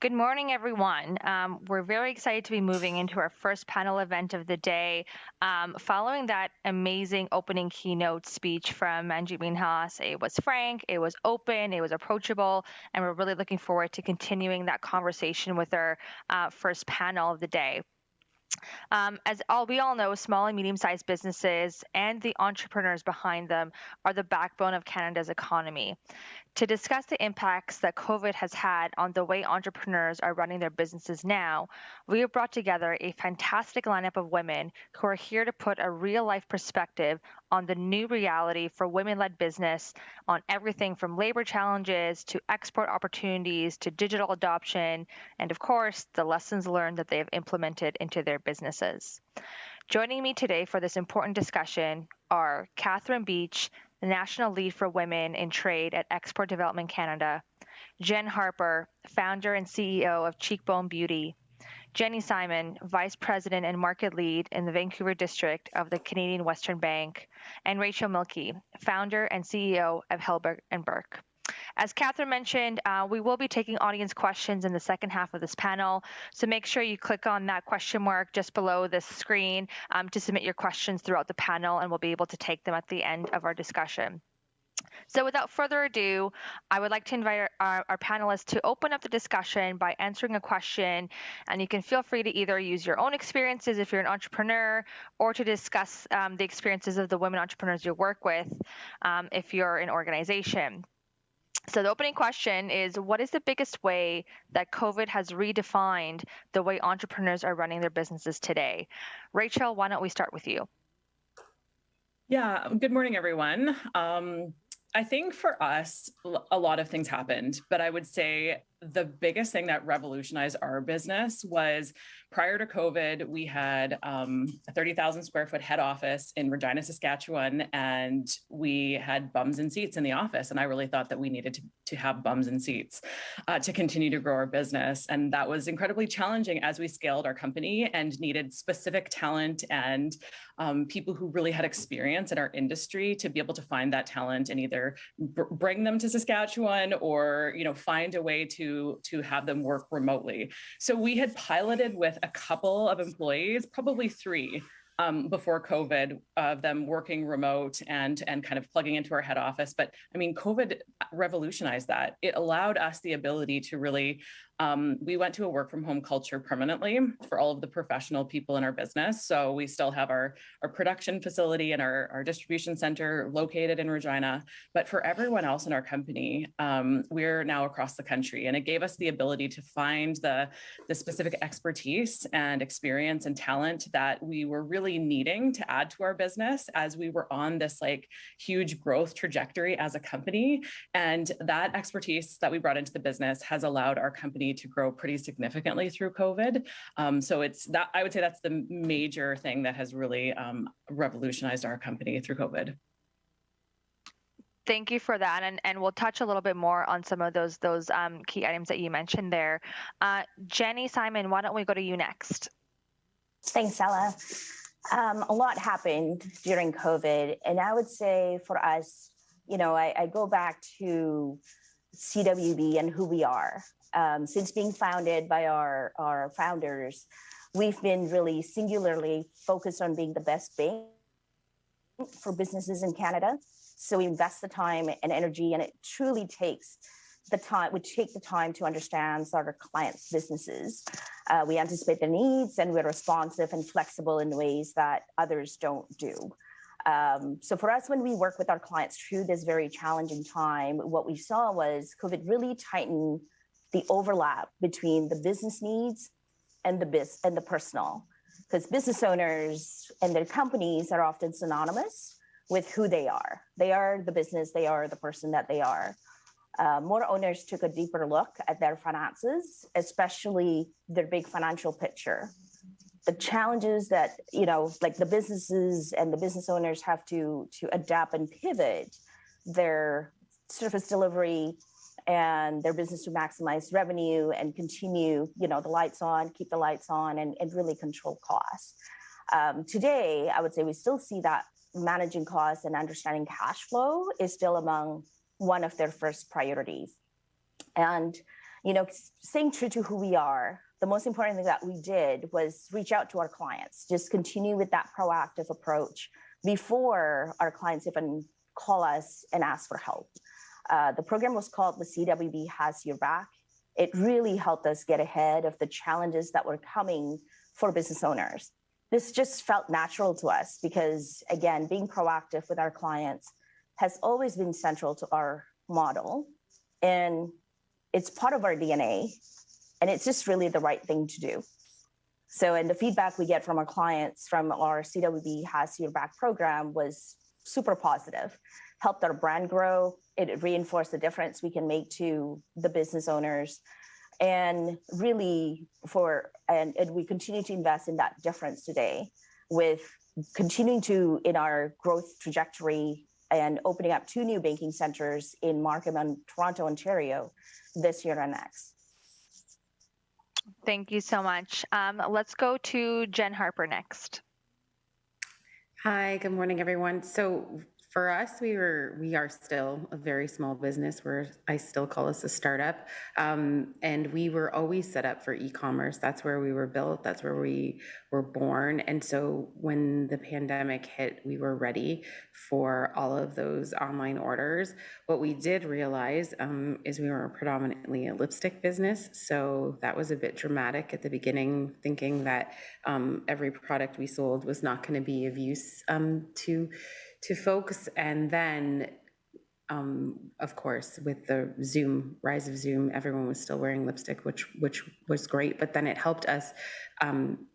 Good morning, everyone. We're very excited to be moving into our first panel event of the day. Following that amazing opening keynote speech from Manjit Minhas, it was frank, it was open, it was approachable, and we're really looking forward to continuing that conversation with our first panel of the day. We all know, small and medium-sized businesses and the entrepreneurs behind them are the backbone of Canada's economy. To discuss the impacts that COVID has had on the way entrepreneurs are running their businesses now, we have brought together a fantastic lineup of women who are here to put a real-life perspective on the new reality for women-led business, on everything from labor challenges to export opportunities to digital adoption, and of course, the lessons learned that they have implemented into their businesses. Joining me today for this important discussion are Catherine Beach, the National Lead for Women in Trade at Export Development Canada, Jenn Harper, founder and CEO of Cheekbone Beauty, Jenny Siman, Vice President and Market Lead in the Vancouver District of the Canadian Western Bank, and Rachel Mielke, founder and CEO of Hillberg and Berk. As Catherine mentioned, we will be taking audience questions in the second half of this panel, so make sure you click on that question mark just below this screen to submit your questions throughout the panel, and we'll be able to take them at the end of our discussion. So without further ado, I would like to invite our panelists to open up the discussion by answering a question, and you can feel free to either use your own experiences if you're an entrepreneur, or to discuss the experiences of the women entrepreneurs you work with if you're an organization. So the opening question is, what is the biggest way that COVID has redefined the way entrepreneurs are running their businesses today? Rachel, why don't we start with you? Yeah, good morning, everyone. I think for us, a lot of things happened, but I would say the biggest thing that revolutionized our business was prior to COVID, we had a 30,000 square foot head office in Regina, Saskatchewan, and we had bums and seats in the office. And I really thought that we needed to have bums and seats to continue to grow our business. And that was incredibly challenging as we scaled our company and needed specific talent and people who really had experience in our industry to be able to find that talent and either bring them to Saskatchewan or find a way to have them work remotely. So we had piloted with a couple of employees, probably three, before COVID, of them working remote and kind of plugging into our head office. But I mean, COVID revolutionized that. It allowed us the ability to really, we went to a work from home culture permanently for all of the professional people in our business. So we still have our production facility and our distribution center located in Regina. But for everyone else in our company, we're now across the country. And it gave us the ability to find the specific expertise and experience and talent that we were really needing to add to our business as we were on this huge growth trajectory as a company. And that expertise that we brought into the business has allowed our company to grow pretty significantly through COVID. So it's that, I would say that's the major thing that has really revolutionized our company through COVID. Thank you for that, and we'll touch a little bit more on some of those key items that you mentioned there. Jenny Siman, why don't we go to you next? Thanks, Alla. A lot happened during COVID, and I would say for us, I go back to CWB and who we are. Since being founded by our founders, we've been really singularly focused on being the best bank for businesses in Canada. So we invest the time and energy, and it truly takes the time. We take the time to understand our clients' businesses. We anticipate their needs, and we're responsive and flexible in ways that others don't do. So for us, when we work with our clients through this very challenging time, what we saw was COVID really tightened the overlap between the business needs and the personal, because business owners and their companies are often synonymous with who they are. They are the business, they are the person that they are. More owners took a deeper look at their finances, especially their big financial picture. The challenges that, the businesses and the business owners have to adapt and pivot their service delivery and their business to maximize revenue and continue, the lights on, keep the lights on, and really control costs. Today, I would say we still see that managing costs and understanding cash flow is still among one of their first priorities. And, staying true to who we are, the most important thing that we did was reach out to our clients, just continue with that proactive approach before our clients even call us and ask for help. The program was called The CWB Has Your Back. It really helped us get ahead of the challenges that were coming for business owners. This just felt natural to us because, again, being proactive with our clients has always been central to our model. And it's part of our DNA. And it's just really the right thing to do. So, and the feedback we get from our clients from our CWB Has Your Back program was super positive, helped our brand grow. It reinforced the difference we can make to the business owners. And really and we continue to invest in that difference today with continuing to in our growth trajectory and opening up 2 new banking centers in Markham and Toronto, Ontario this year and next. Thank you so much. Let's go to Jenn Harper next. Hi, good morning, everyone. So for us, we are still a very small business. I still call us a startup. And we were always set up for e-commerce. That's where we were built. That's where we were born. And so when the pandemic hit, we were ready for all of those online orders. What we did realize is we were predominantly a lipstick business. So that was a bit dramatic at the beginning, thinking that every product we sold was not going to be of use to folks. And then, of course, with the rise of Zoom, everyone was still wearing lipstick, which was great. But then it helped us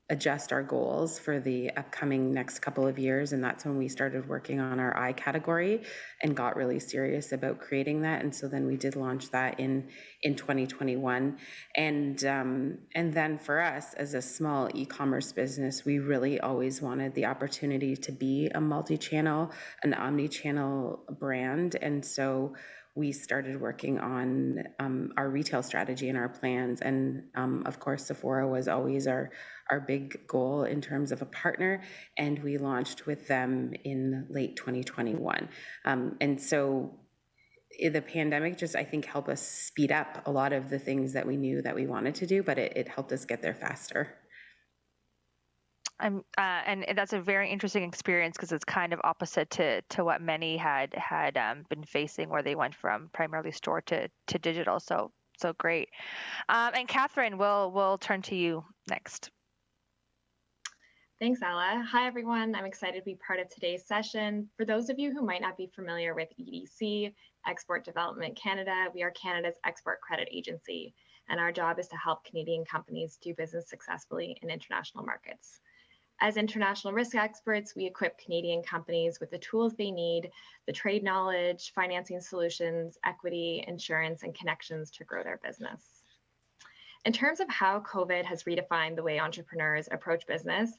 adjust our goals for the upcoming next couple of years. And that's when we started working on our eye category and got really serious about creating that. And so then we did launch that in 2021. And then for us as a small e-commerce business, we really always wanted the opportunity to be a multi-channel, an omni-channel brand. And so we started working on our retail strategy and our plans. And of course, Sephora was always our big goal in terms of a partner. And we launched with them in late 2021. And so the pandemic just, I think, helped us speed up a lot of the things that we knew that we wanted to do, but it helped us get there faster. And that's a very interesting experience because it's kind of opposite to what many had been facing, where they went from primarily store to digital. So great. And Catherine, we'll turn to you next. Thanks, Alla. Hi, everyone. I'm excited to be part of today's session. For those of you who might not be familiar with EDC, Export Development Canada, we are Canada's export credit agency, and our job is to help Canadian companies do business successfully in international markets. As international risk experts, we equip Canadian companies with the tools they need, the trade knowledge, financing solutions, equity, insurance, and connections to grow their business. In terms of how COVID has redefined the way entrepreneurs approach business,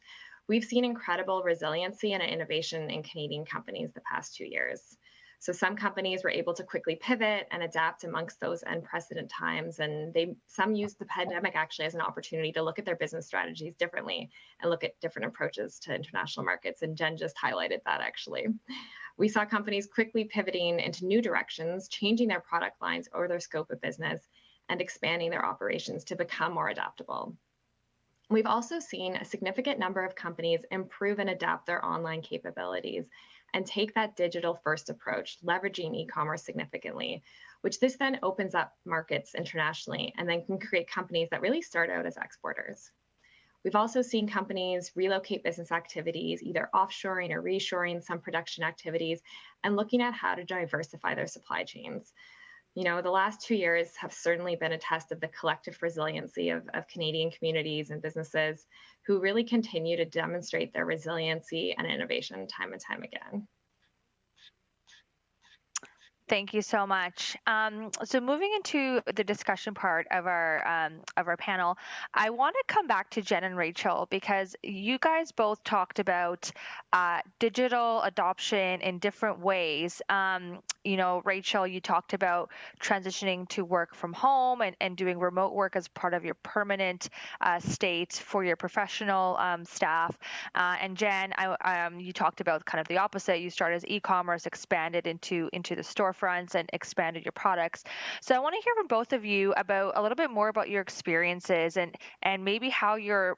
we've seen incredible resiliency and innovation in Canadian companies the past 2 years. So some companies were able to quickly pivot and adapt amongst those unprecedented times. And some used the pandemic actually as an opportunity to look at their business strategies differently and look at different approaches to international markets. And Jenn just highlighted that actually. We saw companies quickly pivoting into new directions, changing their product lines or their scope of business, and expanding their operations to become more adaptable. We've also seen a significant number of companies improve and adapt their online capabilities and take that digital first approach, leveraging e-commerce significantly, which this then opens up markets internationally and then can create companies that really start out as exporters. We've also seen companies relocate business activities, either offshoring or reshoring some production activities, and looking at how to diversify their supply chains. You know, the last 2 years have certainly been a test of the collective resiliency of Canadian communities and businesses who really continue to demonstrate their resiliency and innovation time and time again. Thank you so much. So moving into the discussion part of our panel, I want to come back to Jenn and Rachel because you guys both talked about digital adoption in different ways. You know, Rachel, you talked about transitioning to work from home and doing remote work as part of your permanent state for your professional staff. And Jenn, you talked about kind of the opposite. You started as e-commerce, expanded into the storefront storefronts and expanded your products. So I want to hear from both of you about a little bit more about your experiences and maybe how your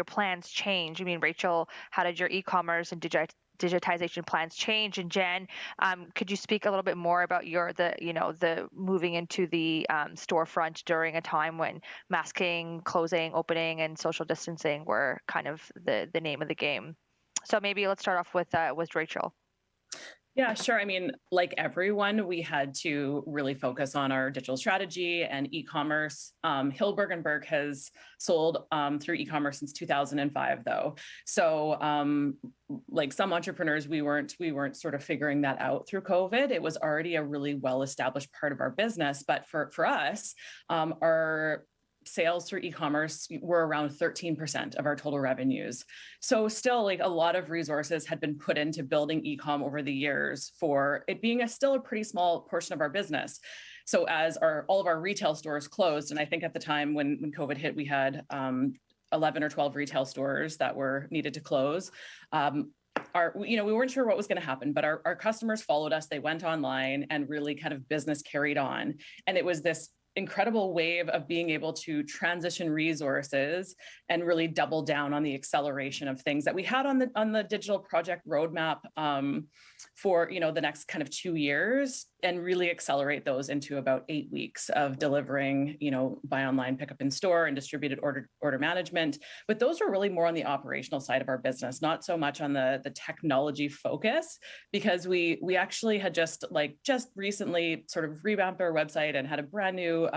plans change. I mean, Rachel, how did your e-commerce and digitization plans change? And Jenn, could you speak a little bit more about the moving into the storefront during a time when masking, closing, opening, and social distancing were kind of the name of the game? So maybe let's start off with Rachel. Yeah, sure. I mean, like everyone, we had to really focus on our digital strategy and e-commerce. Hillberg and Berk has sold through e-commerce since 2005, though. So, like some entrepreneurs, we weren't sort of figuring that out through COVID. It was already a really well-established part of our business, but for us, our sales through e-commerce were around 13% of our total revenues. So still, like, a lot of resources had been put into building e-com over the years for it being still a pretty small portion of our business. So as all of our retail stores closed, and I think at the time when COVID hit, we had 11 or 12 retail stores that were needed to close. We weren't sure what was going to happen, but our customers followed us. They went online and really kind of business carried on. And it was this incredible wave of being able to transition resources and really double down on the acceleration of things that we had on the digital project roadmap for the next kind of 2 years, and really accelerate those into about 8 weeks of delivering buy online, pick up in store, and distributed order management. But those were really more on the operational side of our business, not so much on the technology focus, because we actually had just recently sort of revamped our website and had a brand new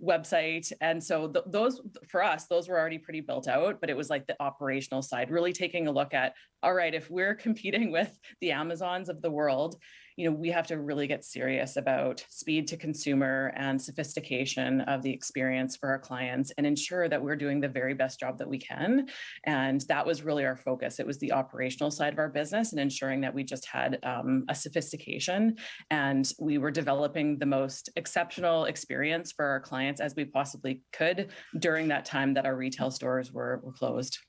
website. And so those, for us, those were already pretty built out, but it was like the operational side, really taking a look at, all right, if we're competing with the Amazons of the world, we have to really get serious about speed to consumer and sophistication of the experience for our clients and ensure that we're doing the very best job that we can. And that was really our focus. It was the operational side of our business and ensuring that we just had a sophistication and we were developing the most exceptional experience for our clients as we possibly could during that time that our retail stores were closed.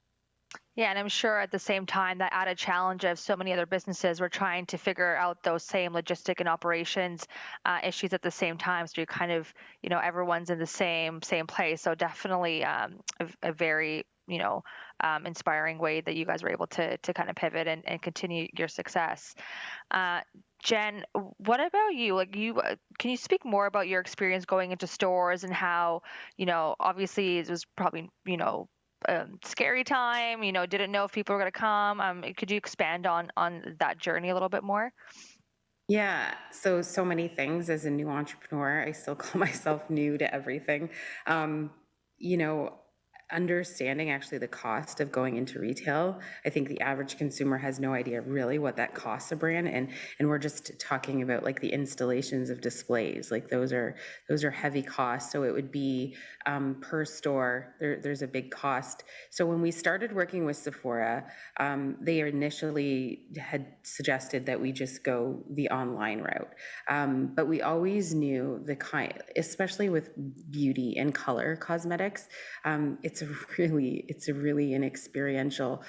Yeah, and I'm sure at the same time that added challenge of so many other businesses were trying to figure out those same logistic and operations issues at the same time. So you're kind of, everyone's in the same place. So definitely a very, inspiring way that you guys were able to kind of pivot and continue your success. Jenn, what about you? Can you speak more about your experience going into stores and how, obviously it was probably, scary time, didn't know if people were going to come. Could you expand on that journey a little bit more? Yeah, so many things. As a new entrepreneur, I still call myself new to everything. You know, Understanding actually the cost of going into retail. I think the average consumer has no idea really what that costs a brand, and we're just talking about like the installations of displays. Like those are heavy costs. So it would be per store. There's a big cost. So when we started working with Sephora, they initially had suggested that we just go the online route, but we always knew especially with beauty and color cosmetics, it's a really an experiential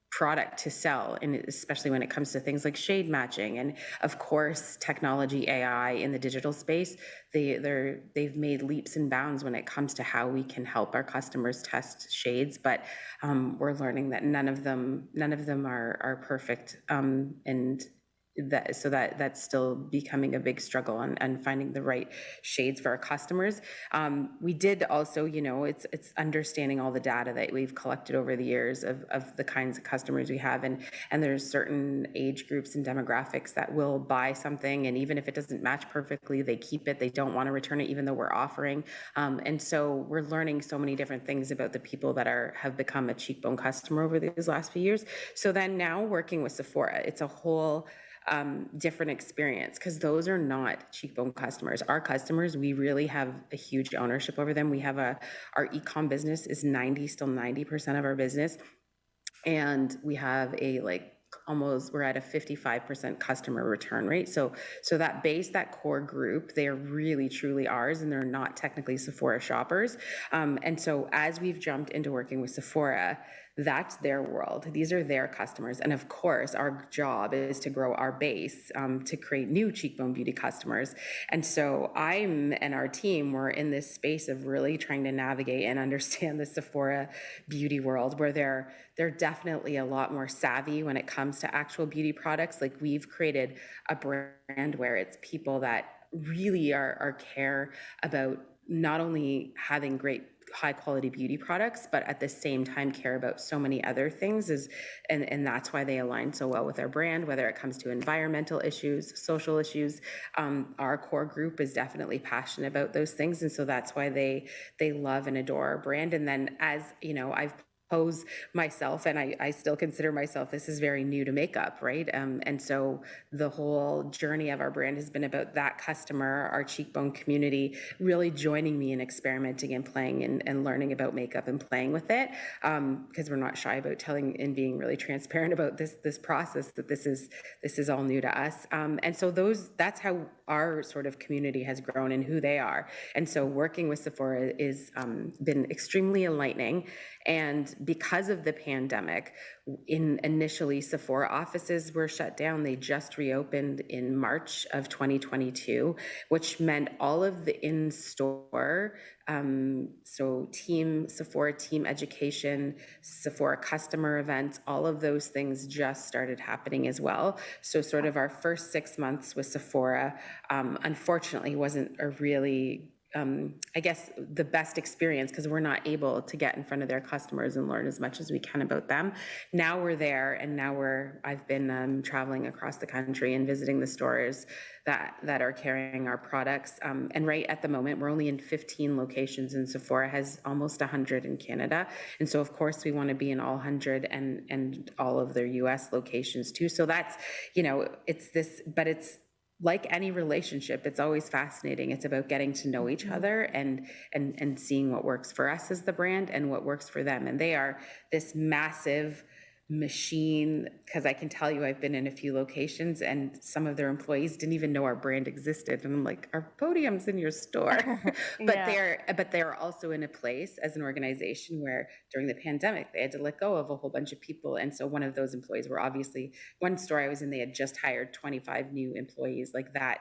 product to sell, and especially when it comes to things like shade matching, and of course technology, AI in the digital space. They've made leaps and bounds when it comes to how we can help our customers test shades, but we're learning that none of them are perfect, and that's still becoming a big struggle, and finding the right shades for our customers. We did also, it's understanding all the data that we've collected over the years of the kinds of customers we have, and there's certain age groups and demographics that will buy something, and even if it doesn't match perfectly, they keep it. They don't want to return it, even though we're offering. And so we're learning so many different things about the people that have become a Cheekbone customer over these last few years. So then now working with Sephora, it's a whole different experience, because those are not Cheekbone customers. Our customers, we really have a huge ownership over them. We have our e-com business is 90% of our business, and we have we're at a 55% customer return rate. So that base, that core group, they are really truly ours, and they're not technically Sephora shoppers. And so as we've jumped into working with Sephora, that's their world. These are their customers. And of course, our job is to grow our base, to create new Cheekbone Beauty customers. And so I'm and our team were in this space of really trying to navigate and understand the Sephora beauty world, where they're definitely a lot more savvy when it comes to actual beauty products. Like, we've created a brand where it's people that really are care about not only having great high quality beauty products, but at the same time care about so many other things, and that's why they align so well with our brand, whether it comes to environmental issues, social issues. Our core group is definitely passionate about those things, and so that's why they love and adore our brand. And then, as you know, I've pose myself, and I still consider myself, this is very new to makeup, right? And so the whole journey of our brand has been about that customer, our Cheekbone community, really joining me in experimenting and playing and learning about makeup and playing with it, because we're not shy about telling and being really transparent about this process, that this is all new to us. And so that's how our sort of community has grown and who they are. And so working with Sephora is been extremely enlightening. And because of the pandemic, initially Sephora offices were shut down. They just reopened in March of 2022, which meant all of the in-store, so Sephora team education, Sephora customer events, all of those things just started happening as well. So sort of our first 6 months with Sephora, unfortunately, wasn't a really I guess the best experience, because we're not able to get in front of their customers and learn as much as we can about them. Now we're there, and I've been traveling across the country and visiting the stores that are carrying our products. And right at the moment, we're only in 15 locations, and Sephora has almost 100 in Canada. And so of course we want to be in all 100 and all of their US locations too. So that's, but it's like any relationship, it's always fascinating. It's about getting to know each other and seeing what works for us as the brand and what works for them. And they are this massive machine, because I can tell you, I've been in a few locations and some of their employees didn't even know our brand existed. And I'm like, our podium's in your store. But they're also in a place as an organization where during the pandemic, they had to let go of a whole bunch of people. And so one of those employees were obviously, one store I was in, they had just hired 25 new employees, like that,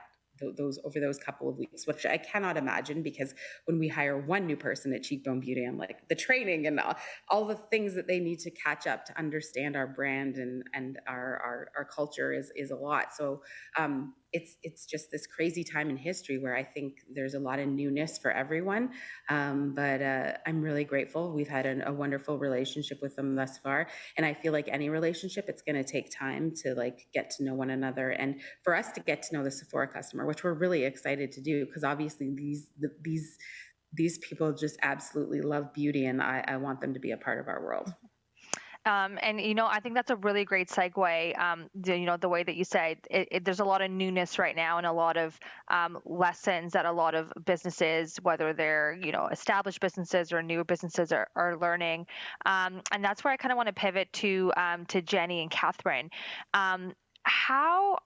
those over those couple of weeks, which I cannot imagine, because when we hire one new person at Cheekbone Beauty, I'm like, the training and all the things that they need to catch up to understand our brand and our culture is a lot. So it's just this crazy time in history where I think there's a lot of newness for everyone. But I'm really grateful. We've had a wonderful relationship with them thus far. And I feel like any relationship, it's going to take time to like get to know one another. And for us to get to know the Sephora customer, which we're really excited to do, because obviously these people just absolutely love beauty, and I want them to be a part of our world. And I think that's a really great segue. The way that you said there's a lot of newness right now, and a lot of lessons that a lot of businesses, whether they're established businesses or newer businesses, are learning. And that's where I kind of want to pivot to Jenny and Catherine. How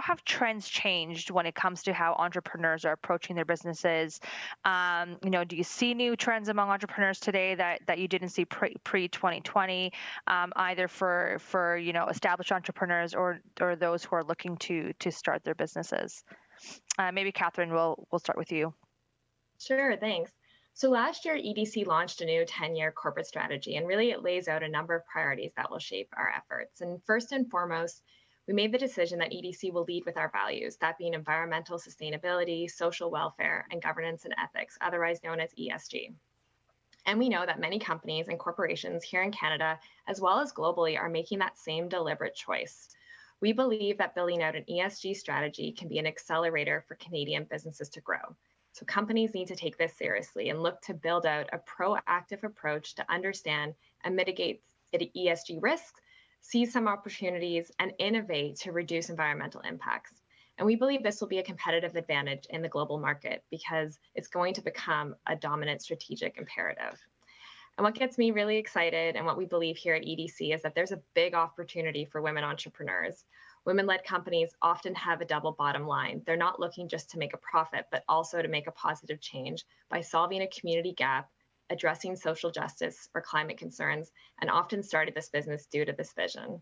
have trends changed when it comes to how entrepreneurs are approaching their businesses? Do you see new trends among entrepreneurs today that you didn't see pre 2020, either for established entrepreneurs or those who are looking to start their businesses? Maybe Catherine, we'll start with you. Sure, thanks. So last year, EDC launched a new 10-year corporate strategy, and really it lays out a number of priorities that will shape our efforts. And first and foremost, we made the decision that EDC will lead with our values, that being environmental sustainability, social welfare, and governance and ethics, otherwise known as ESG. And we know that many companies and corporations here in Canada, as well as globally, are making that same deliberate choice. We believe that building out an ESG strategy can be an accelerator for Canadian businesses to grow. So companies need to take this seriously and look to build out a proactive approach to understand and mitigate ESG risks, seize some opportunities, and innovate to reduce environmental impacts. And we believe this will be a competitive advantage in the global market because it's going to become a dominant strategic imperative. And what gets me really excited and what we believe here at EDC is that there's a big opportunity for women entrepreneurs. Women-led companies often have a double bottom line. They're not looking just to make a profit, but also to make a positive change by solving a community gap addressing social justice or climate concerns, and often started this business due to this vision.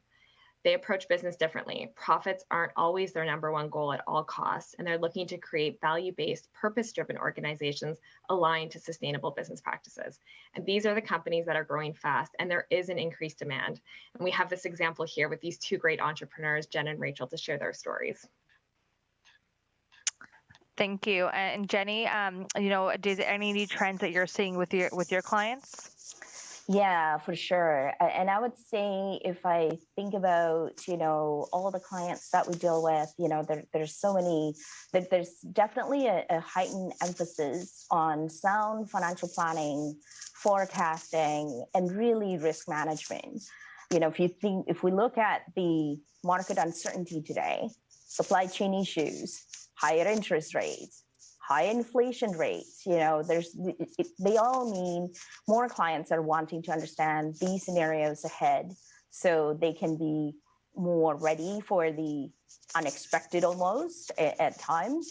They approach business differently. Profits aren't always their number one goal at all costs, and they're looking to create value-based, purpose-driven organizations aligned to sustainable business practices. And these are the companies that are growing fast, and there is an increased demand. And we have this example here with these two great entrepreneurs, Jenn and Rachel, to share their stories. Thank you. And Jenny, did any new trends that you're seeing with your clients? Yeah, for sure. And I would say if I think about, all the clients that we deal with, there's so many, there's definitely a heightened emphasis on sound financial planning, forecasting, and really risk management. If we look at the market uncertainty today, supply chain issues, higher interest rates, high inflation rates, they all mean more clients are wanting to understand these scenarios ahead so they can be more ready for the unexpected almost at times.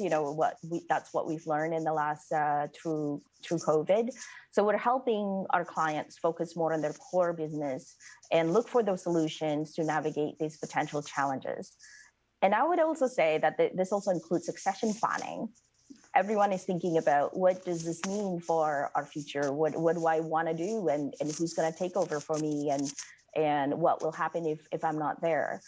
That's what we've learned in the last through COVID. So we're helping our clients focus more on their core business and look for those solutions to navigate these potential challenges. And I would also say that this also includes succession planning. Everyone is thinking about, what does this mean for our future? What do I want to do? And who's going to take over for me? And what will happen if I'm not there?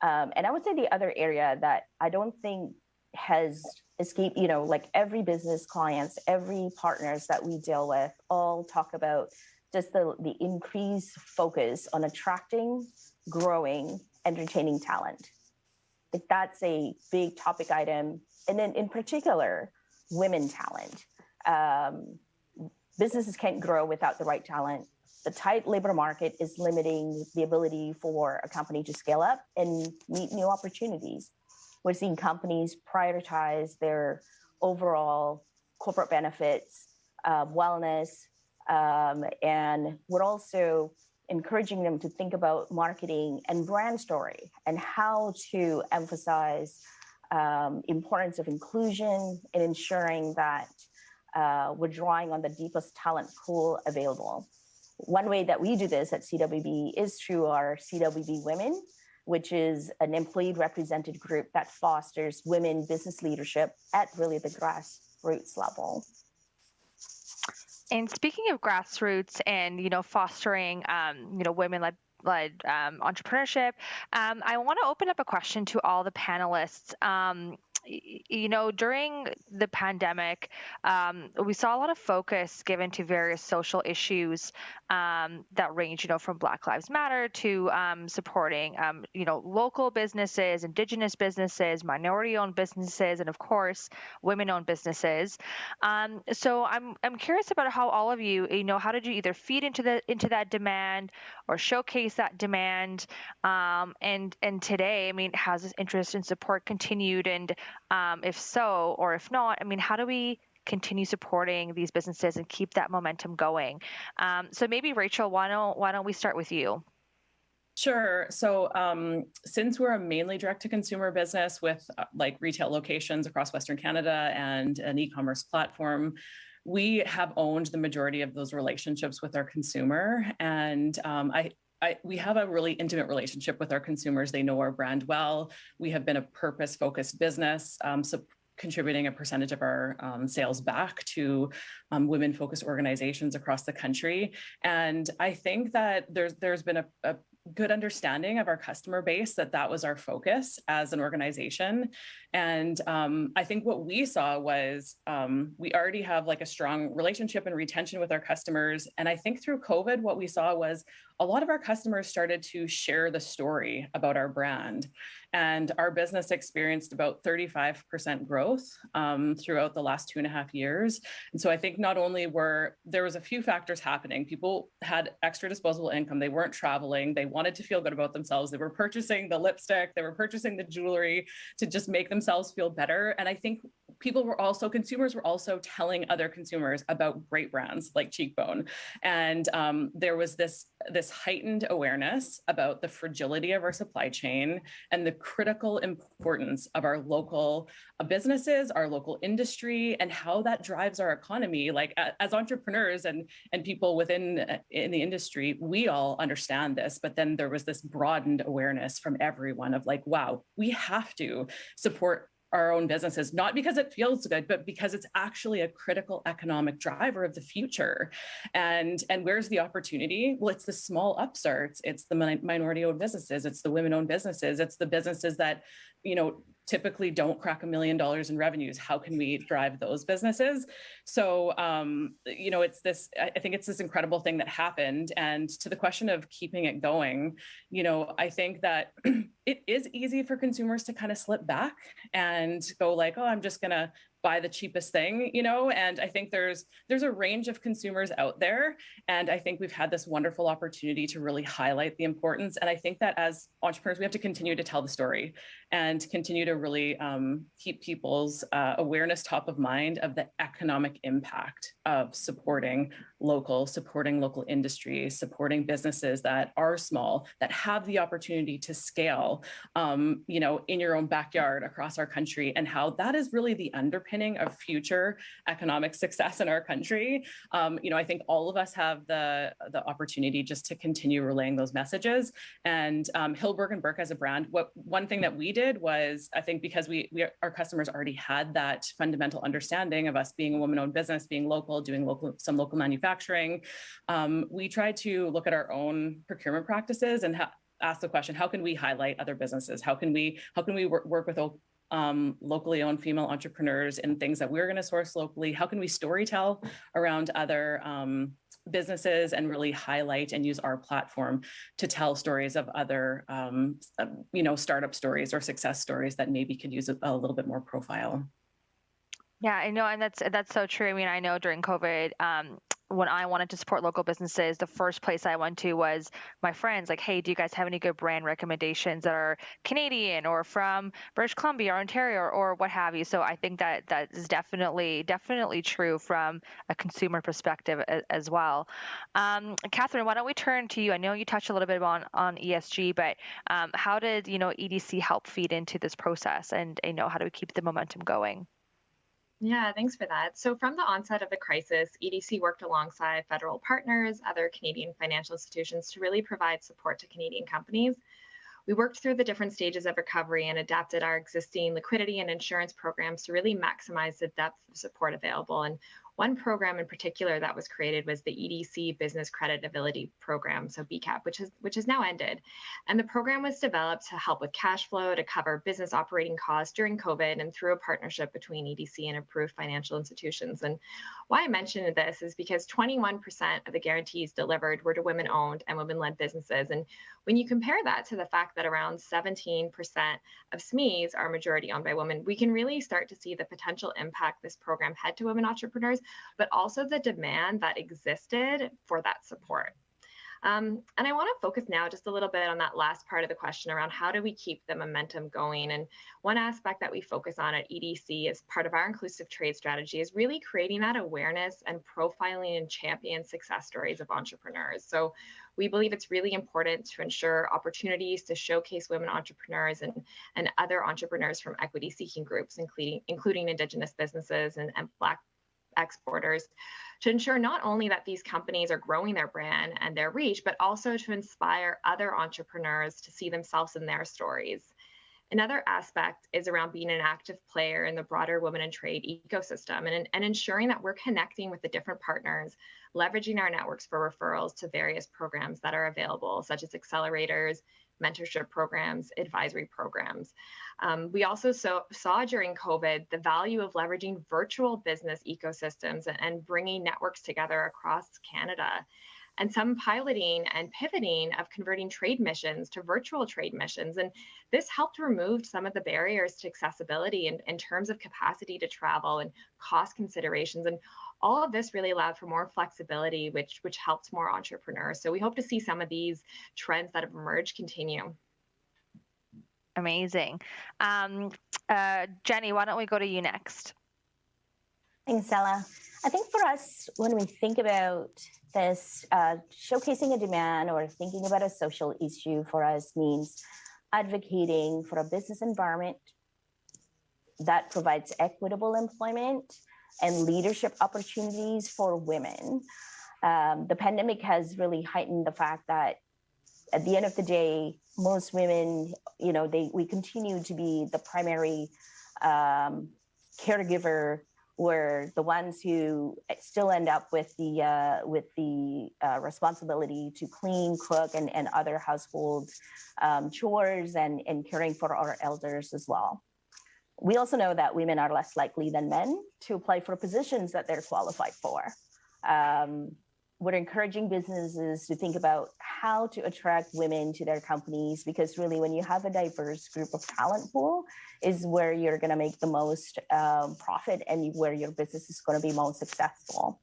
And I would say the other area that I don't think has escaped, like every business clients, every partners that we deal with all talk about just the increased focus on attracting, growing, and retaining talent. Like that's a big topic item. And then in particular, women talent. Businesses can't grow without the right talent. The tight labor market is limiting the ability for a company to scale up and meet new opportunities. We're seeing companies prioritize their overall corporate benefits, wellness, and we're also encouraging them to think about marketing and brand story and how to emphasize importance of inclusion and ensuring that we're drawing on the deepest talent pool available. One way that we do this at CWB is through our CWB Women, which is an employee represented group that fosters women business leadership at really the grassroots level. And speaking of grassroots and fostering women-led entrepreneurship, I want to open up a question to all the panelists. During the pandemic, we saw a lot of focus given to various social issues that range, from Black Lives Matter to supporting, local businesses, Indigenous businesses, minority-owned businesses, and of course, women-owned businesses. So I'm curious about how all of you, how did you either feed into that demand or showcase that demand? And today, has this interest and support continued? And if so, or if not, how do we continue supporting these businesses and keep that momentum going? So maybe Rachel, why don't we start with you? Sure. So since we're a mainly direct-to-consumer business with retail locations across Western Canada and an e-commerce platform, we have owned the majority of those relationships with our consumer. And we have a really intimate relationship with our consumers. They know our brand well. We have been a purpose-focused business, so contributing a percentage of our sales back to women-focused organizations across the country. And I think that there's been a good understanding of our customer base that was our focus as an organization. And I think what we saw was we already have a strong relationship and retention with our customers. And I think through COVID, what we saw was a lot of our customers started to share the story about our brand. And our business experienced about 35% growth throughout the last 2.5 years. And so I think not only there was a few factors happening. People had extra disposable income. They weren't traveling. They wanted to feel good about themselves. They were purchasing the lipstick. They were purchasing the jewelry to just make themselves feel better. And I think consumers were also telling other consumers about great brands like Cheekbone. And there was this heightened awareness about the fragility of our supply chain and the critical importance of our local businesses, our local industry, and how that drives our economy. Like as entrepreneurs and people in the industry, we all understand this, but then there was this broadened awareness from everyone of like, wow, we have to support our own businesses, not because it feels good, but because it's actually a critical economic driver of the future. And where's the opportunity? Well, it's the small upstarts, it's the minority-owned businesses, it's the women-owned businesses, it's the businesses that, typically don't crack $1 million in revenues. How can we drive those businesses? So, I think it's this incredible thing that happened. And to the question of keeping it going, I think that it is easy for consumers to kind of slip back and go like, oh, I'm just going to buy the cheapest thing, and I think there's a range of consumers out there. And I think we've had this wonderful opportunity to really highlight the importance. And I think that as entrepreneurs, we have to continue to tell the story and continue to really keep people's awareness top of mind of the economic impact of supporting local industries, supporting businesses that are small, that have the opportunity to scale, in your own backyard across our country, and how that is really the underpinning of future economic success in our country. I think all of us have the opportunity just to continue relaying those messages. And Hillberg and Berk as a brand, one thing that we did was, I think because our customers already had that fundamental understanding of us being a woman-owned business, being local, doing some local manufacturing, we tried to look at our own procurement practices and ask the question, how can we highlight other businesses? How can we work with locally owned female entrepreneurs in things that we're going to source locally? How can we storytell around other businesses and really highlight and use our platform to tell stories of other, startup stories or success stories that maybe could use a little bit more profile? Yeah, I know, and that's so true. I mean, I know during COVID, when I wanted to support local businesses, the first place I went to was my friends. Like, hey, do you guys have any good brand recommendations that are Canadian or from British Columbia or Ontario or what have you? So I think that is definitely true from a consumer perspective as well. Catherine, why don't we turn to you? I know you touched a little bit on ESG, but how did EDC help feed into this process, and how do we keep the momentum going? Yeah, thanks for that. So from the onset of the crisis, EDC worked alongside federal partners, other Canadian financial institutions to really provide support to Canadian companies. We worked through the different stages of recovery and adapted our existing liquidity and insurance programs to really maximize the depth of support available. And one program in particular that was created was the EDC Business Creditability Program, so BCAP, which has now ended. And the program was developed to help with cash flow, to cover business operating costs during COVID, and through a partnership between EDC and approved financial institutions. And why I mentioned this is because 21% of the guarantees delivered were to women-owned and women-led businesses. And when you compare that to the fact that around 17% of SMEs are majority owned by women, we can really start to see the potential impact this program had to women entrepreneurs, but also the demand that existed for that support. And I want to focus now just a little bit on that last part of the question around how do we keep the momentum going. And one aspect that we focus on at EDC as part of our inclusive trade strategy is really creating that awareness and profiling and champion success stories of entrepreneurs. So we believe it's really important to ensure opportunities to showcase women entrepreneurs and other entrepreneurs from equity-seeking groups, including Indigenous businesses and Black exporters, to ensure not only that these companies are growing their brand and their reach, but also to inspire other entrepreneurs to see themselves in their stories. Another aspect is around being an active player in the broader women in trade ecosystem and ensuring that we're connecting with the different partners, leveraging our networks for referrals to various programs that are available, such as accelerators, mentorship programs, advisory programs. We also saw during COVID the value of leveraging virtual business ecosystems and bringing networks together across Canada, and some piloting and pivoting of converting trade missions to virtual trade missions. And this helped remove some of the barriers to accessibility in terms of capacity to travel and cost considerations. And all of this really allowed for more flexibility, which helped more entrepreneurs. So we hope to see some of these trends that have emerged continue. Amazing. Jenny, why don't we go to you next? Thanks, Alla. I think for us, when we think about this, showcasing a demand or thinking about a social issue for us means advocating for a business environment that provides equitable employment and leadership opportunities for women. The pandemic has really heightened the fact that at the end of the day, most women, we continue to be the primary caregiver. We're the ones who still end up with the responsibility to clean, cook, and other household chores and caring for our elders as well. We also know that women are less likely than men to apply for positions that they're qualified for. We're encouraging businesses to think about how to attract women to their companies, because really when you have a diverse group of talent pool is where you're going to make the most profit and where your business is going to be most successful.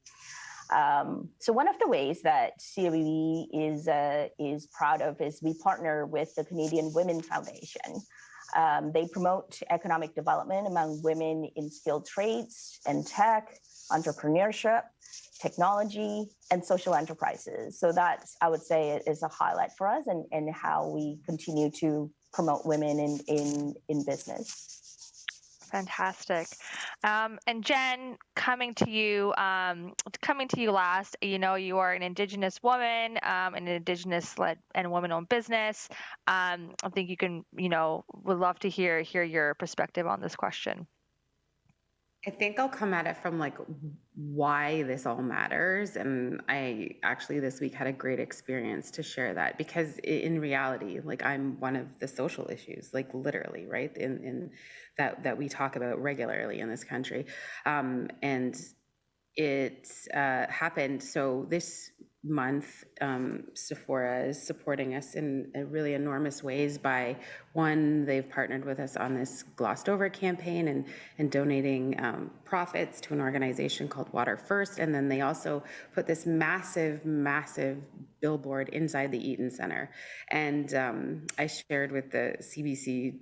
So one of the ways that CWB is proud of is we partner with the Canadian Women Foundation. They promote economic development among women in skilled trades and tech, entrepreneurship, technology, and social enterprises. So that's, I would say, is a highlight for us and how we continue to promote women in business. Fantastic. And Jenn, coming to you last, you are an Indigenous woman, an Indigenous-led and woman-owned business. I think you can, would love to hear your perspective on this question. I think I'll come at it from like why this all matters. And I actually this week had a great experience to share that, because in reality, like I'm one of the social issues, like literally, right? In that we talk about regularly in this country. And it happened. So this month, Sephora is supporting us in really enormous ways by, one, they've partnered with us on this Glossed Over campaign and donating profits to an organization called Water First. And then they also put this massive billboard inside the Eaton Center. And I shared with the CBC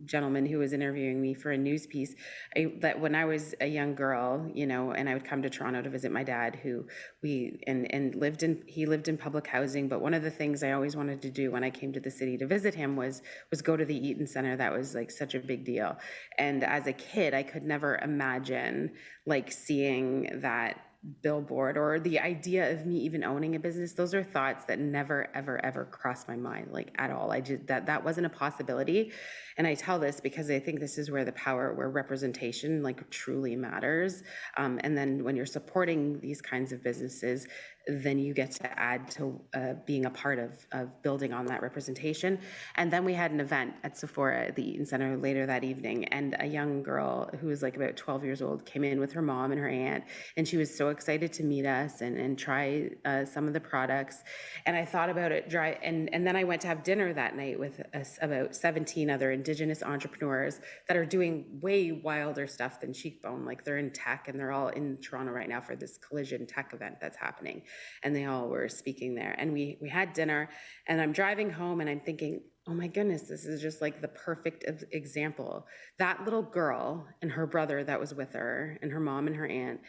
gentleman who was interviewing me for a news piece that when I was a young girl, and I would come to Toronto to visit my dad, who he lived in public housing. But one of the things I always wanted to do when I came to the city to visit him was go to the Eaton Center. That was like such a big deal. And as a kid, I could never imagine like seeing that billboard or the idea of me even owning a business. Those are thoughts that never, ever crossed my mind, like at all. That wasn't a possibility. And I tell this because I think this is where where representation like truly matters. And then when you're supporting these kinds of businesses, then you get to add to being a part of building on that representation. And then we had an event at Sephora at the Eaton Center later that evening, and a young girl who was like about 12 years old came in with her mom and her aunt, and she was so excited to meet us and try some of the products. And I thought about it, and then I went to have dinner that night with about 17 other Indigenous entrepreneurs that are doing way wilder stuff than Cheekbone. Like they're in tech, and they're all in Toronto right now for this Collision Tech event that's happening. And they all were speaking there. And we had dinner, and I'm driving home and I'm thinking, oh my goodness, this is just like the perfect example. That little girl and her brother that was with her and her mom and her aunt,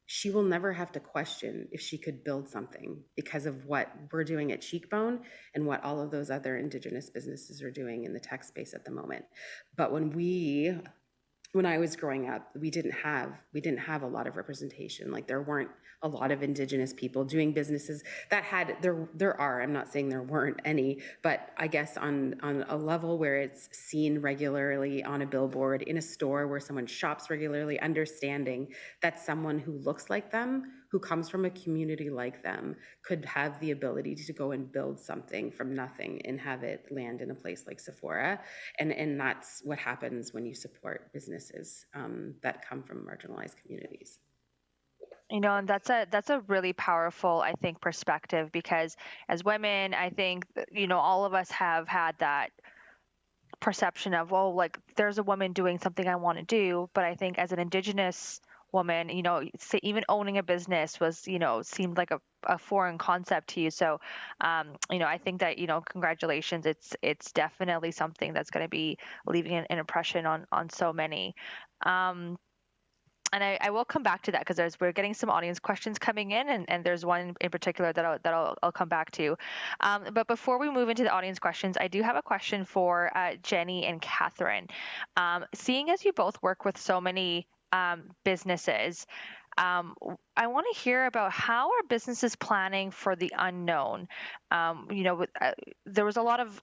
she will never have to question if she could build something because of what we're doing at Cheekbone and what all of those other Indigenous businesses are doing in the tech space at the moment. But when I was growing up, we didn't have a lot of representation. Like there weren't a lot of Indigenous people doing businesses that had, there are, I'm not saying there weren't any, but I guess on a level where it's seen regularly on a billboard, in a store where someone shops regularly, understanding that someone who looks like them, who comes from a community like them, could have the ability to go and build something from nothing and have it land in a place like Sephora. And that's what happens when you support businesses that come from marginalized communities. And that's a really powerful, I think, perspective, because as women, I think, all of us have had that perception of, well, like there's a woman doing something I want to do. But I think as an Indigenous woman, even owning a business was, seemed like a foreign concept to you. So, I think that, congratulations. It's definitely something that's going to be leaving an impression on so many. I will come back to that because we're getting some audience questions coming in, and there's one in particular I'll come back to. But before we move into the audience questions, I do have a question for Jenny and Catherine. Seeing as you both work with so many businesses, I want to hear about how are businesses planning for the unknown. There was a lot of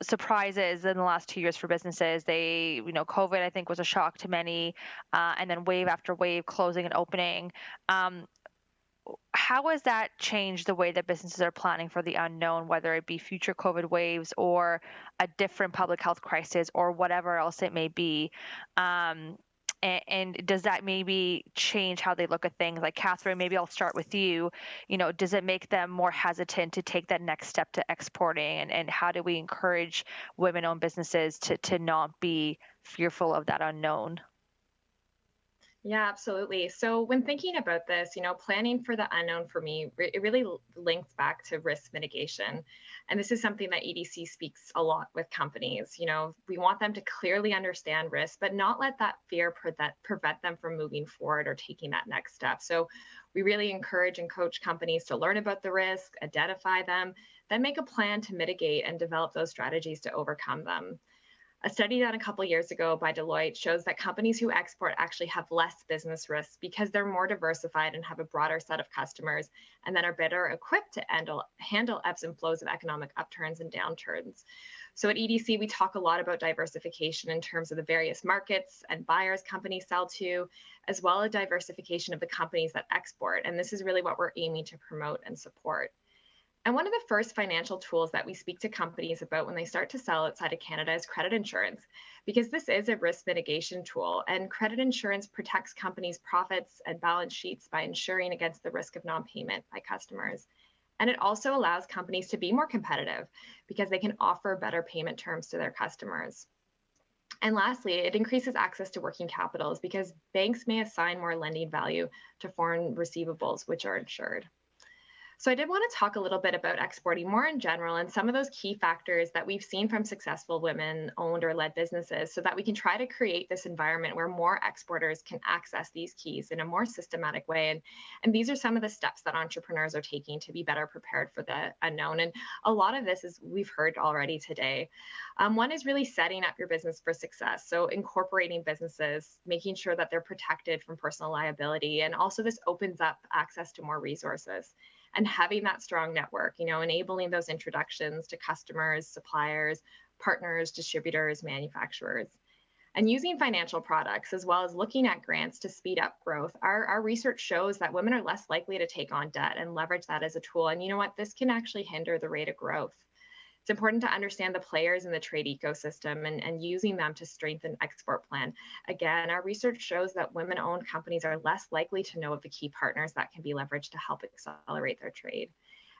surprises in the last 2 years for businesses. COVID, I think, was a shock to many, and then wave after wave, closing and opening. How has that changed the way that businesses are planning for the unknown, whether it be future COVID waves or a different public health crisis or whatever else it may be? And does that maybe change how they look at things? Like Catherine, maybe I'll start with you. Does it make them more hesitant to take that next step to exporting? And how do we encourage women-owned businesses to not be fearful of that unknown? Yeah, absolutely. So when thinking about this, planning for the unknown for me, it really links back to risk mitigation. And this is something that EDC speaks a lot with companies. We want them to clearly understand risk, but not let that fear prevent them from moving forward or taking that next step. So we really encourage and coach companies to learn about the risk, identify them, then make a plan to mitigate and develop those strategies to overcome them. A study done a couple years ago by Deloitte shows that companies who export actually have less business risks because they're more diversified and have a broader set of customers, and then are better equipped to handle ebbs and flows of economic upturns and downturns. So at EDC, we talk a lot about diversification in terms of the various markets and buyers companies sell to, as well as diversification of the companies that export. And this is really what we're aiming to promote and support. And one of the first financial tools that we speak to companies about when they start to sell outside of Canada is credit insurance, because this is a risk mitigation tool. And credit insurance protects companies' profits and balance sheets by insuring against the risk of non-payment by customers. And it also allows companies to be more competitive because they can offer better payment terms to their customers. And lastly, it increases access to working capitals because banks may assign more lending value to foreign receivables, which are insured. So I did want to talk a little bit about exporting more in general and some of those key factors that we've seen from successful women-owned or led businesses so that we can try to create this environment where more exporters can access these keys in a more systematic way. And these are some of the steps that entrepreneurs are taking to be better prepared for the unknown. And a lot of this is we've heard already today. One is really setting up your business for success. So incorporating businesses, making sure that they're protected from personal liability. And also this opens up access to more resources. And having that strong network, enabling those introductions to customers, suppliers, partners, distributors, manufacturers, and using financial products as well as looking at grants to speed up growth. Our research shows that women are less likely to take on debt and leverage that as a tool. And you know what? This can actually hinder the rate of growth. It's important to understand the players in the trade ecosystem and using them to strengthen export plan. Again, our research shows that women-owned companies are less likely to know of the key partners that can be leveraged to help accelerate their trade.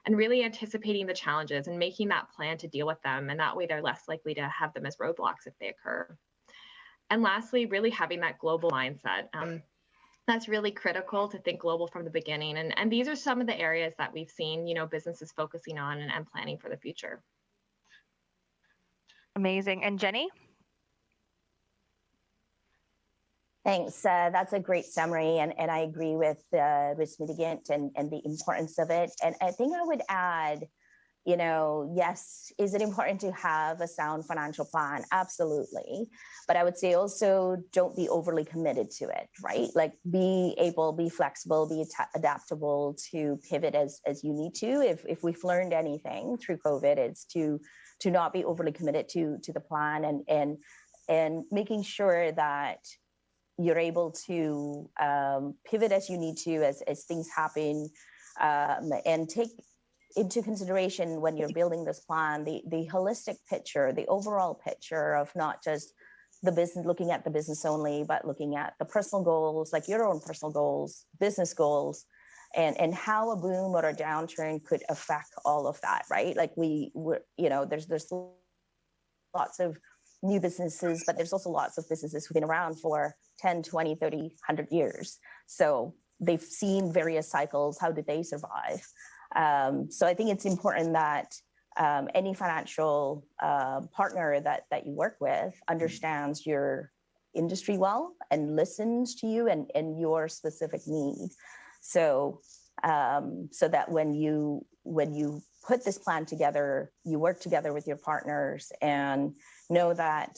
And really anticipating the challenges and making that plan to deal with them. And that way they're less likely to have them as roadblocks if they occur. And lastly, really having that global mindset. That's really critical to think global from the beginning. And these are some of the areas that we've seen, businesses focusing on and planning for the future. Amazing. And Jenny? Thanks. That's a great summary. And I agree with risk mitigant and the importance of it. And I think I would add, yes, is it important to have a sound financial plan? Absolutely. But I would say also don't be overly committed to it, right? Like be flexible, be adaptable to pivot as you need to. If we've learned anything through COVID, it's to not be overly committed to the plan and making sure that you're able to pivot as you need to as things happen, and take into consideration when you're building this plan, the holistic picture, the overall picture of not just the business, looking at the business only, but looking at the personal goals, like your own personal goals, business goals, and how a boom or a downturn could affect all of that, right? Like there's lots of new businesses, but there's also lots of businesses who've been around for 10, 20, 30, 100 years. So they've seen various cycles. How did they survive? So I think it's important that any financial partner that you work with understands your industry well and listens to you and your specific need. So so that when you put this plan together, you work together with your partners and know that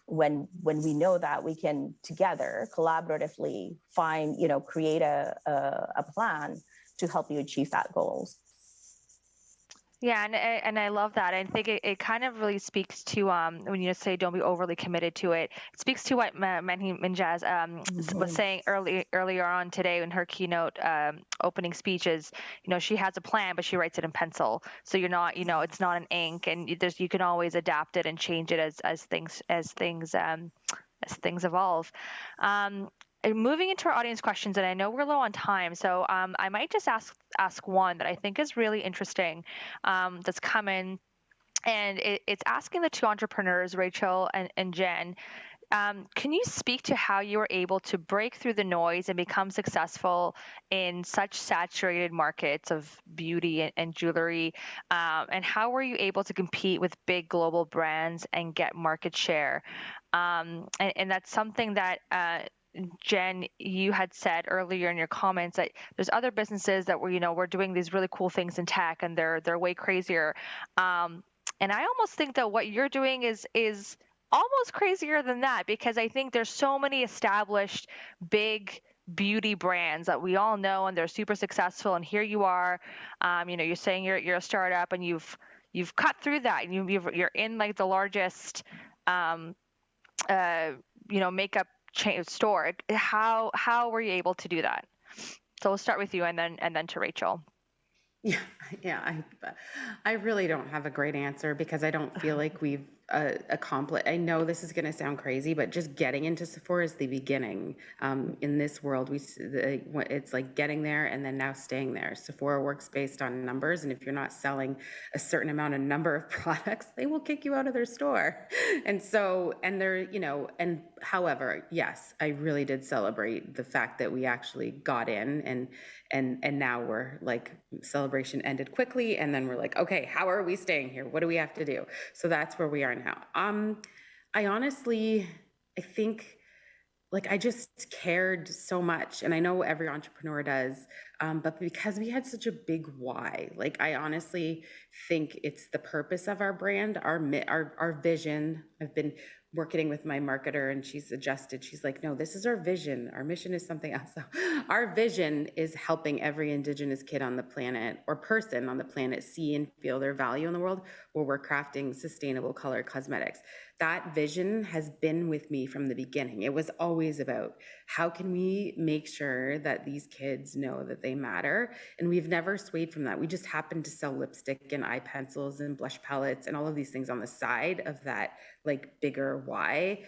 when we know that we can together collaboratively find, create a plan to help you achieve that goals. Yeah, and I love that. I think it kind of really speaks to when you say don't be overly committed to it. It speaks to what Minjaz was saying earlier on today in her keynote opening speeches. She has a plan, but she writes it in pencil. So you're not, it's not an ink, and you can always adapt it and change it as things evolve. And moving into our audience questions, and I know we're low on time, so I might just ask one that I think is really interesting that's come in, and it's asking the two entrepreneurs, Rachel and Jenn, can you speak to how you were able to break through the noise and become successful in such saturated markets of beauty and jewelry, and how were you able to compete with big global brands and get market share? And that's something that Jenn, you had said earlier in your comments that there's other businesses that we're doing these really cool things in tech, and they're way crazier. And I almost think that what you're doing is almost crazier than that, because I think there's so many established big beauty brands that we all know, and they're super successful. And here you are, you're saying you're a startup, and you've cut through that, and you're in like the largest, makeup chain store. How were you able to do that? So we'll start with you, and then to Rachel. Yeah, I really don't have a great answer, because I don't feel like we've accomplished. I know this is going to sound crazy, but just getting into Sephora is the beginning. In this world, it's like getting there and then now staying there. Sephora works based on numbers, and if you're not selling a certain number of products, they will kick you out of their store. And so, and however, yes, I really did celebrate the fact that we actually got in, and now we're like, celebration ended quickly, and then we're like, okay, how are we staying here? What do we have to do? So that's where we are now. I think, like, I just cared so much, and I know every entrepreneur does, but because we had such a big why, like, I honestly think it's the purpose of our brand, our vision. I've been working with my marketer, and she's adjusted. She's like, no, this is our vision. Our mission is something else. So our vision is helping every Indigenous kid on the planet, or person on the planet, see and feel their value in the world, where we're crafting sustainable color cosmetics. That vision has been with me from the beginning. It was always about how can we make sure that these kids know that they matter? And we've never swayed from that. We just happen to sell lipstick and eye pencils and blush palettes and all of these things on the side of that, like, bigger why.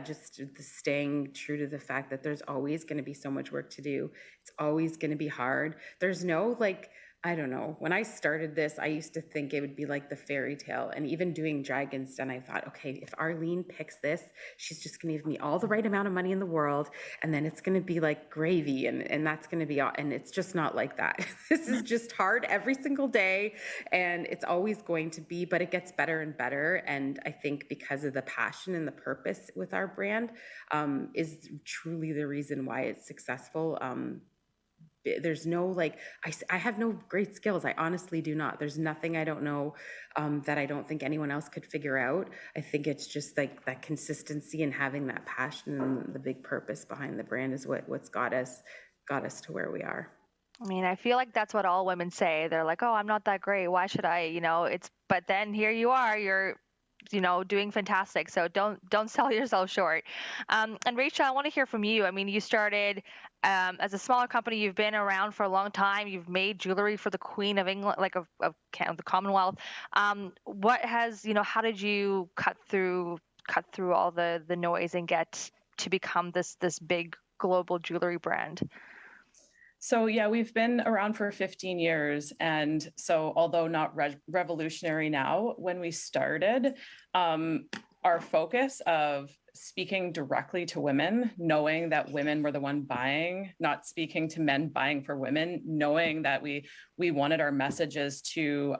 Just staying true to the fact that there's always going to be so much work to do. It's always going to be hard. There's no, like, I don't know. When I started this, I used to think it would be like the fairy tale. And even doing Dragon's Den, I thought, okay, if Arlene picks this, she's just going to give me all the right amount of money in the world. And then it's going to be like gravy. And that's going to be, and it's just not like that. This is just hard every single day. And it's always going to be, but it gets better and better. And I think because of the passion and the purpose with our brand is truly the reason why it's successful. There's no, like, I have no great skills. I honestly do not. There's nothing I don't know that I don't think anyone else could figure out. I think it's just like that consistency and having that passion and the big purpose behind the brand is what's got us to where we are. I mean, I feel like that's what all women say. They're like, oh, I'm not that great. Why should I? But then here you are, you're doing fantastic. So don't sell yourself short. And Rachel, I want to hear from you. I mean, you started as a smaller company. You've been around for a long time. You've made jewelry for the Queen of England, like of the Commonwealth. How did you cut through all the noise and get to become this big global jewelry brand? So yeah, we've been around for 15 years. And so although not revolutionary now, when we started, our focus of speaking directly to women, knowing that women were the one buying, not speaking to men buying for women, knowing that we wanted our messages to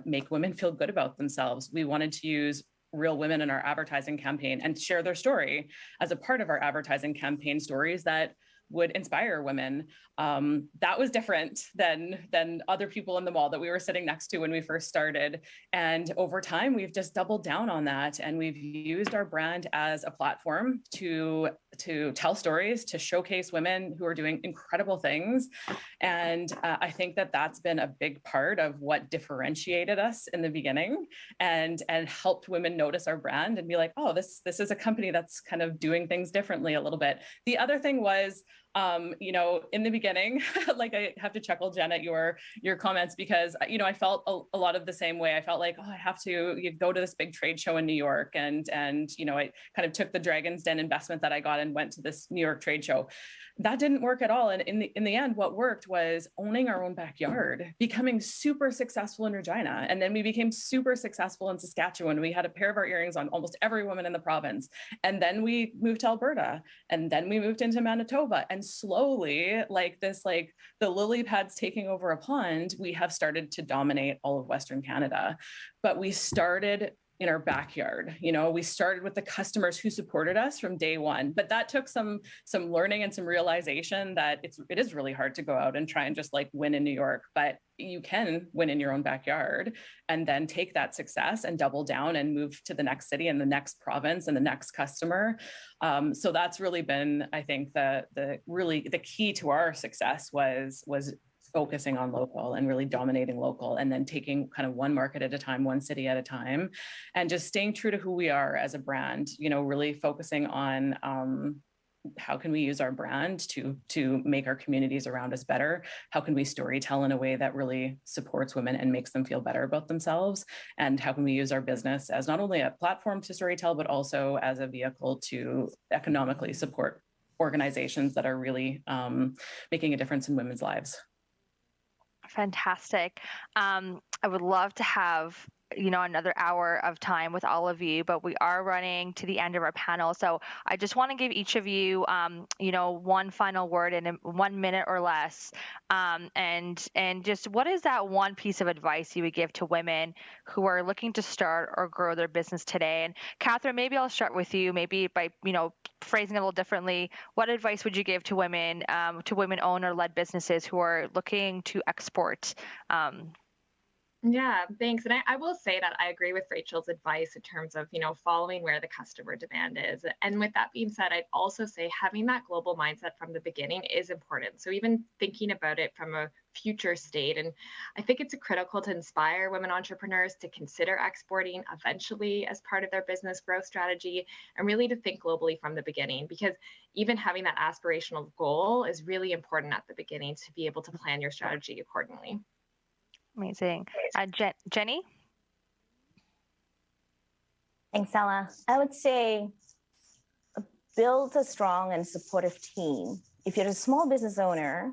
make women feel good about themselves. We wanted to use real women in our advertising campaign and share their story as a part of our advertising campaign, stories that would inspire women. That was different than other people in the mall that we were sitting next to when we first started. And over time, we've just doubled down on that. And we've used our brand as a platform to tell stories, to showcase women who are doing incredible things. And I think that that's been a big part of what differentiated us in the beginning and helped women notice our brand and be like, oh, this is a company that's kind of doing things differently a little bit. The other thing was, in the beginning, like I have to chuckle, Jenn, at your comments, because, I felt a lot of the same way. I felt like, oh, I have to go to this big trade show in New York. And I kind of took the Dragon's Den investment that I got and went to this New York trade show. That didn't work at all. And in the end, what worked was owning our own backyard, becoming super successful in Regina. And then we became super successful in Saskatchewan. We had a pair of our earrings on almost every woman in the province. And then we moved to Alberta, and then we moved into Manitoba. And slowly, the lily pads taking over a pond, we have started to dominate all of Western Canada. But we started in our backyard. We started with the customers who supported us from day one, but that took some learning and some realization that it is really hard to go out and try and just like win in New York, but you can win in your own backyard and then take that success and double down and move to the next city and the next province and the next customer. So that's really been, I think, the key to our success was focusing on local and really dominating local, and then taking kind of one market at a time, one city at a time, and just staying true to who we are as a brand, really focusing on how can we use our brand to make our communities around us better? How can we storytell in a way that really supports women and makes them feel better about themselves? And how can we use our business as not only a platform to storytell, but also as a vehicle to economically support organizations that are really making a difference in women's lives? Fantastic. I would love to have another hour of time with all of you, but we are running to the end of our panel. So I just want to give each of you, one final word in 1 minute or less. And just what is that one piece of advice you would give to women who are looking to start or grow their business today? And Catherine, maybe I'll start with you, maybe by, phrasing it a little differently. What advice would you give to women owner-led businesses who are looking to export? Yeah, thanks. And I will say that I agree with Rachel's advice in terms of, following where the customer demand is. And with that being said, I'd also say having that global mindset from the beginning is important. So even thinking about it from a future state. And I think it's critical to inspire women entrepreneurs to consider exporting eventually as part of their business growth strategy, and really to think globally from the beginning, because even having that aspirational goal is really important at the beginning to be able to plan your strategy accordingly. Amazing. Jenny? Thanks, Alla. I would say build a strong and supportive team. If you're a small business owner,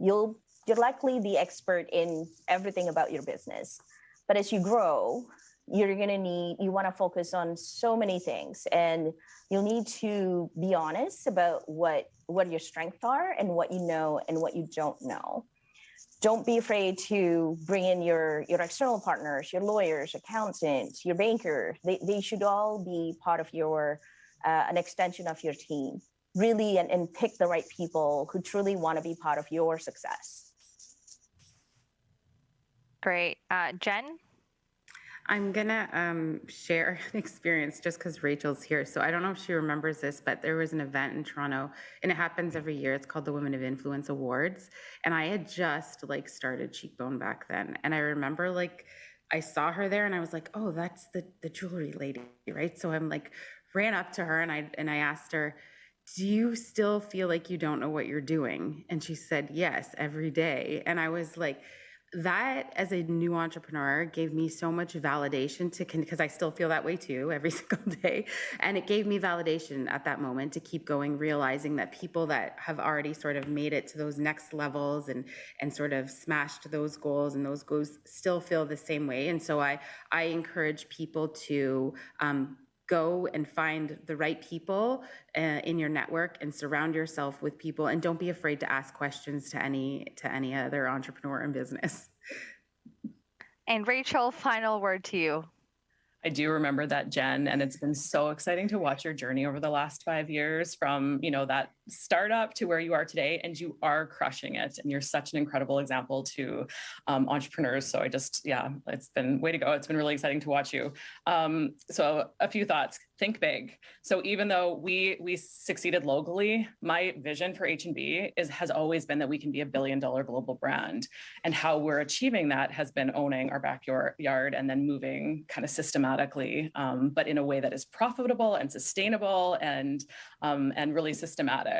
you're likely the expert in everything about your business. But as you grow, you want to focus on so many things, and you'll need to be honest about what your strengths are and what you know and what you don't know. Don't be afraid to bring in your external partners, your lawyers, accountants, your banker. They should all be part of your an extension of your team. Really, and pick the right people who truly want to be part of your success. Great. Jenn? I'm gonna share an experience just because Rachel's here. So I don't know if she remembers this, but there was an event in Toronto, and it happens every year. It's called the Women of Influence Awards, and I had just started Cheekbone back then, and I remember I saw her there, and I was like, oh, that's the jewelry lady, right? So I'm ran up to her, and I asked her, do you still feel like you don't know what you're doing? And she said, yes, every day. And I was like, that as a new entrepreneur gave me so much validation because I still feel that way too every single day. And it gave me validation at that moment to keep going, realizing that people that have already sort of made it to those next levels and sort of smashed those goals, and those goals still feel the same way. And so I encourage people to go and find the right people in your network and surround yourself with people, and don't be afraid to ask questions to any other entrepreneur in business. And Rachel, final word to you. I do remember that, Jen, and it's been so exciting to watch your journey over the last 5 years from, that startup to where you are today, and you are crushing it. And you're such an incredible example to entrepreneurs. So it's been way to go. It's been really exciting to watch you. So a few thoughts. Think big. So even though we succeeded locally, my vision for H&B has always been that we can be $1 billion global brand. And how we're achieving that has been owning our backyard and then moving kind of systematically, but in a way that is profitable and sustainable and really systematic.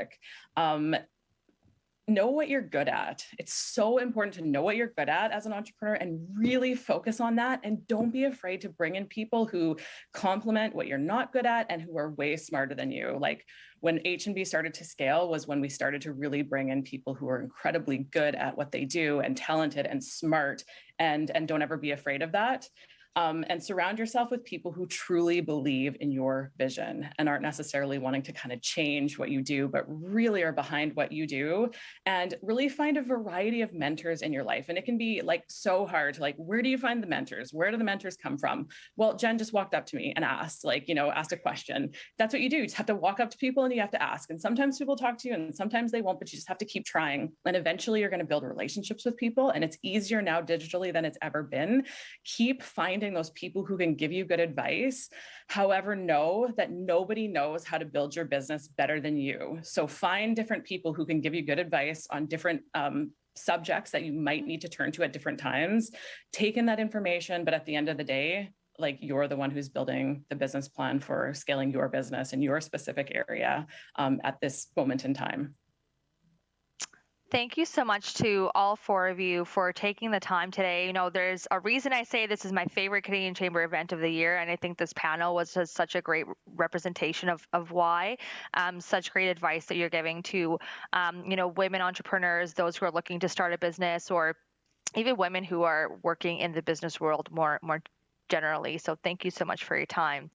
Know what you're good at. It's so important to know what you're good at as an entrepreneur and really focus on that. And don't be afraid to bring in people who complement what you're not good at and who are way smarter than you. Like when H&B started to scale was when we started to really bring in people who are incredibly good at what they do and talented and smart, and don't ever be afraid of that. And surround yourself with people who truly believe in your vision and aren't necessarily wanting to kind of change what you do, but really are behind what you do. And really find a variety of mentors in your life. And it can be like so hard to where do you find the mentors? Where do the mentors come from? Well, Jen just walked up to me and asked a question. That's what you do. You just have to walk up to people and you have to ask. And sometimes people talk to you and sometimes they won't, but you just have to keep trying. And eventually you're going to build relationships with people. And it's easier now digitally than it's ever been. Keep finding those people who can give you good advice. However, know that nobody knows how to build your business better than you. So find different people who can give you good advice on different subjects that you might need to turn to at different times. Take in that information, but at the end of the day, you're the one who's building the business plan for scaling your business in your specific area at this moment in time. Thank you so much to all four of you for taking the time today. There's a reason I say this is my favorite Canadian Chamber event of the year, and I think this panel was just such a great representation of why. Such great advice that you're giving to, women entrepreneurs, those who are looking to start a business, or even women who are working in the business world more generally. So thank you so much for your time.